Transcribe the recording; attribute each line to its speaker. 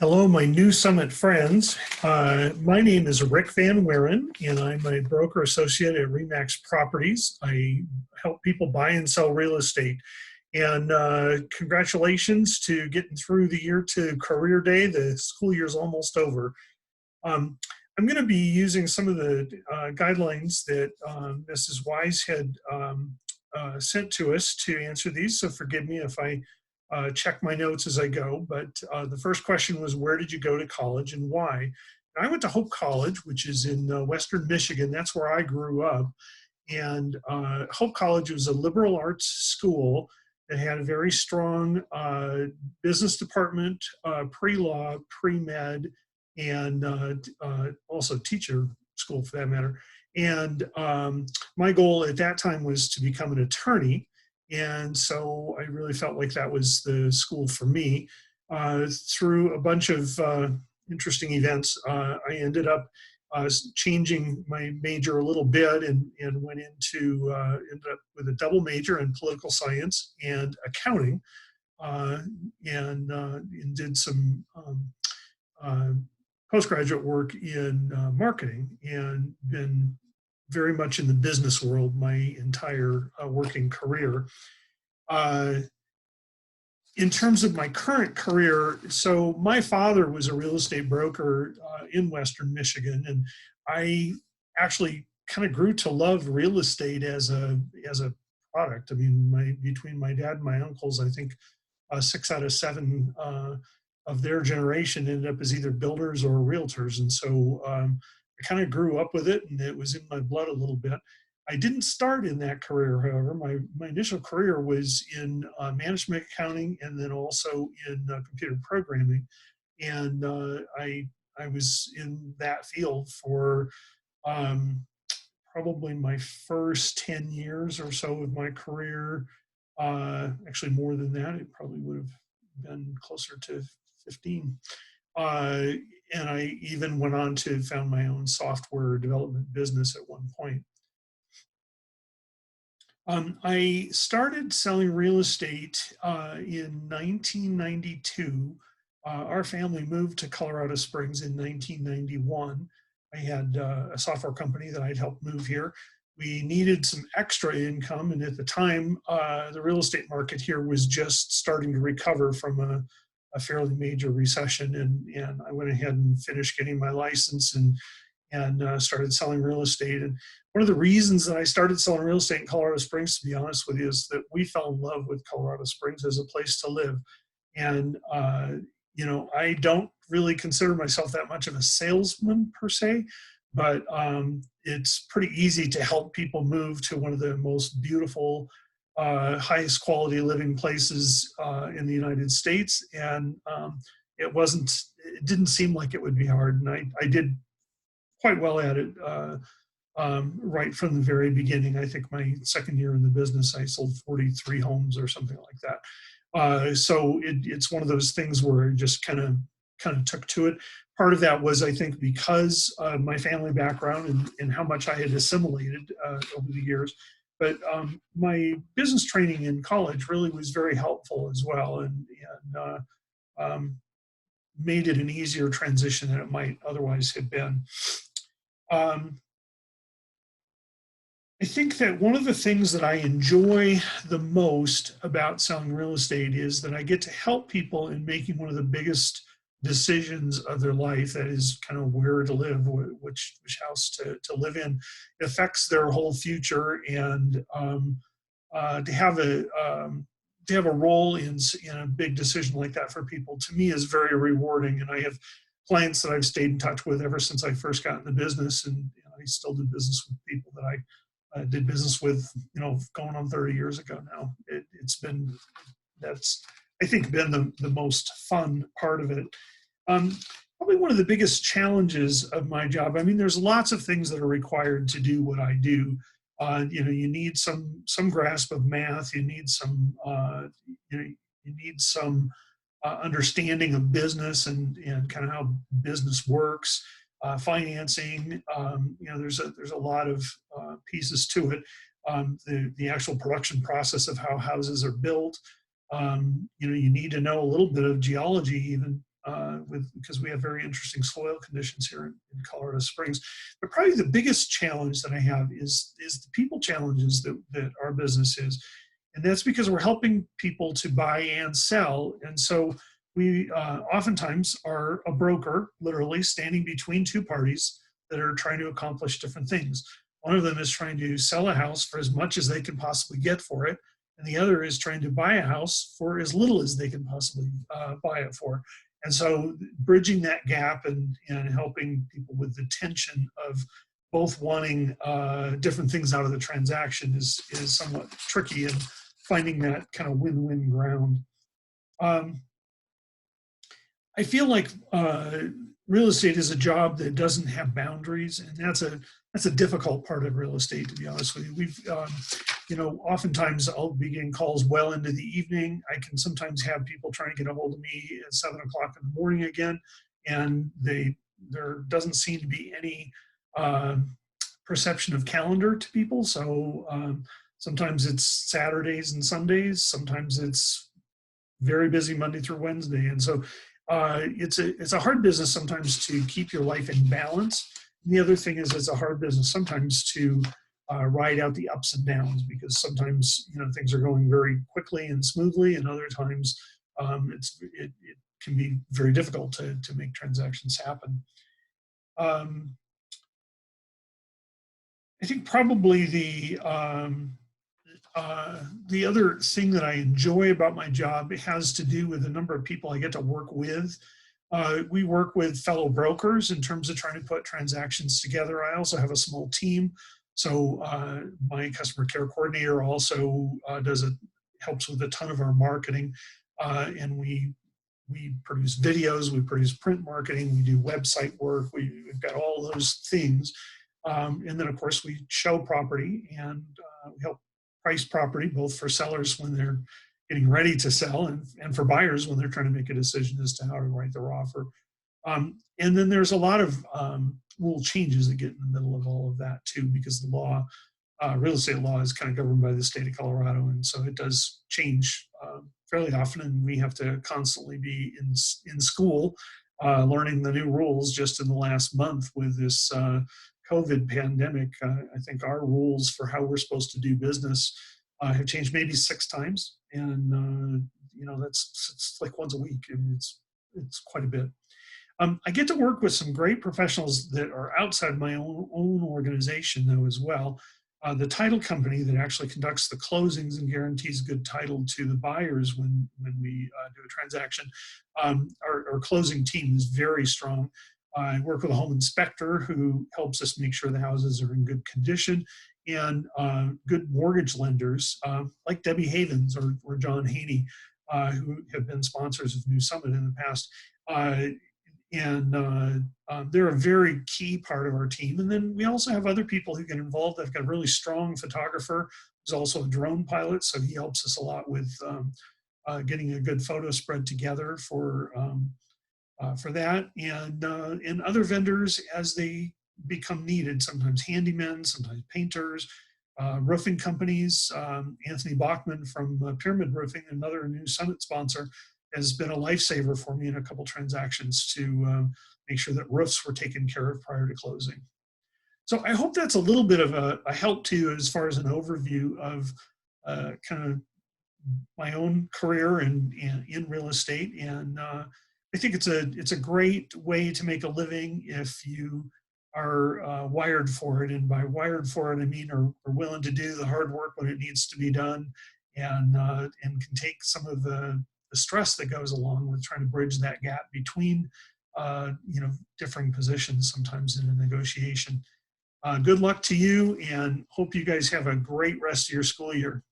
Speaker 1: Hello, my new Summit friends. My name is Rick Van Wieren, and I'm a broker associate at ReMax Properties. I help people buy and sell real estate. And congratulations to getting through the year to career day. The school year is almost over. Um, I'm going to be using some of the guidelines that Mrs. Wise had sent to us to answer these. So forgive me if I check my notes as I go. But the first question was, where did you go to college and why? And I went to Hope College, which is in Western Michigan. That's where I grew up. And Hope College was a liberal arts school that had a very strong business department, pre-law, pre-med, and also teacher school for that matter. And my goal at that time was to become an attorney. And so I really felt like that was the school for me. Through a bunch of interesting events, I ended up changing my major a little bit and ended up with a double major in political science and accounting, and did some uh, postgraduate work in marketing, and been very much in the business world my entire working career. Uh, in terms of my current career, so my father was a real estate broker in Western Michigan, and I actually kind of grew to love real estate as a product. I mean, between my dad and my uncles, I think 6 out of 7 of their generation ended up as either builders or realtors, and so I kind of grew up with it, and it was in my blood a little bit. I didn't start in that career, however. My initial career was in management accounting, and then also in computer programming. And I was in that field for um, probably my first 10 years or so of my career. Actually, more than that, it probably would have been closer to 15. Uh, and I even went on to found my own software development business at one point. I started selling real estate in 1992. Our family moved to Colorado Springs in 1991. I had a software company that I'd helped move here. We needed some extra income, and at the time, the real estate market here was just starting to recover from a fairly major recession, and I went ahead and finished getting my license and started selling real estate. And one of the reasons that I started selling real estate in Colorado Springs, to be honest with you, is that we fell in love with Colorado Springs as a place to live. And, I don't really consider myself that much of a salesman per se, but it's pretty easy to help people move to one of the most beautiful, highest quality living places in the United States. And it didn't seem like it would be hard. And I did quite well at it right from the very beginning. I think my second year in the business, I sold 43 homes or something like that. So it's one of those things where I just kind of took to it. Part of that was, I think, because of my family background and how much I had assimilated over the years. But my business training in college really was very helpful as well, and made it an easier transition than it might otherwise have been. Um, I think that one of the things that I enjoy the most about selling real estate is that I get to help people in making one of the biggest decisions of their life. That is kind of where to live, which house to live in. It affects their whole future, and to have a role in a big decision like that for people, to me, is very rewarding. And I have clients that I've stayed in touch with ever since I first got in the business, and I still do business with people that I did business with, going on 30 years ago now. That's, I think, been the most fun part of it. Probably one of the biggest challenges of my job. I mean, there's lots of things that are required to do what I do. You need some grasp of math. You need some understanding of business and kind of how business works. Financing, there's a lot of pieces to it. The actual production process of how houses are built. You need to know a little bit of geology even because we have very interesting soil conditions here in Colorado Springs. But probably the biggest challenge that I have is the people challenges that our business is. And that's because we're helping people to buy and sell. And so we oftentimes are a broker, literally standing between two parties that are trying to accomplish different things. One of them is trying to sell a house for as much as they can possibly get for it. And the other is trying to buy a house for as little as they can possibly buy it for. And so bridging that gap and helping people with the tension of both wanting different things out of the transaction is somewhat tricky, and finding that kind of win-win ground. I feel like real estate is a job that doesn't have boundaries, and that's a difficult part of real estate, to be honest with you. We've, oftentimes I'll be getting calls well into the evening. I can sometimes have people trying to get a hold of me at 7 o'clock in the morning again, and there doesn't seem to be any perception of calendar to people. So sometimes it's Saturdays and Sundays. Sometimes it's very busy Monday through Wednesday, and so it's a hard business sometimes to keep your life in balance. And the other thing is it's a hard business sometimes to ride out the ups and downs, because sometimes things are going very quickly and smoothly, and other times it can be very difficult to make transactions happen. I think probably the other thing that I enjoy about my job has to do with the number of people I get to work with. We work with fellow brokers in terms of trying to put transactions together. I also have a small team. So my customer care coordinator also helps with a ton of our marketing. And we produce videos, we produce print marketing, we do website work, we've got all those things. And then of course we show property, and we help price property, both for sellers when they're getting ready to sell, and for buyers when they're trying to make a decision as to how to write their offer. And then there's a lot of rule changes that get in the middle of all of that too, because the law, real estate law, is kind of governed by the state of Colorado, and so it does change fairly often, and we have to constantly be in school learning the new rules. Just in the last month with this COVID pandemic, I think our rules for how we're supposed to do business have changed maybe 6 times, and it's like once a week, and it's quite a bit. I get to work with some great professionals that are outside my own organization, though, as well. The title company that actually conducts the closings and guarantees good title to the buyers when we do a transaction. Our closing team is very strong. I work with a home inspector who helps us make sure the houses are in good condition, and good mortgage lenders like Debbie Havens or John Haney, who have been sponsors of New Summit in the past. They're a very key part of our team. And then we also have other people who get involved. I've got a really strong photographer who's also a drone pilot, so he helps us a lot with getting a good photo spread together for that, and other vendors as they become needed. Sometimes handymen, sometimes painters, roofing companies. Anthony Bachman from Pyramid Roofing, another New Summit sponsor, has been a lifesaver for me in a couple transactions to make sure that roofs were taken care of prior to closing. So I hope that's a little bit of a help to you as far as an overview of kind of my own career in real estate. And I think it's a great way to make a living if you are wired for it. And by wired for it, I mean are willing to do the hard work when it needs to be done, and can take some of the stress that goes along with trying to bridge that gap between differing positions sometimes in a negotiation. Good luck to you, and hope you guys have a great rest of your school year.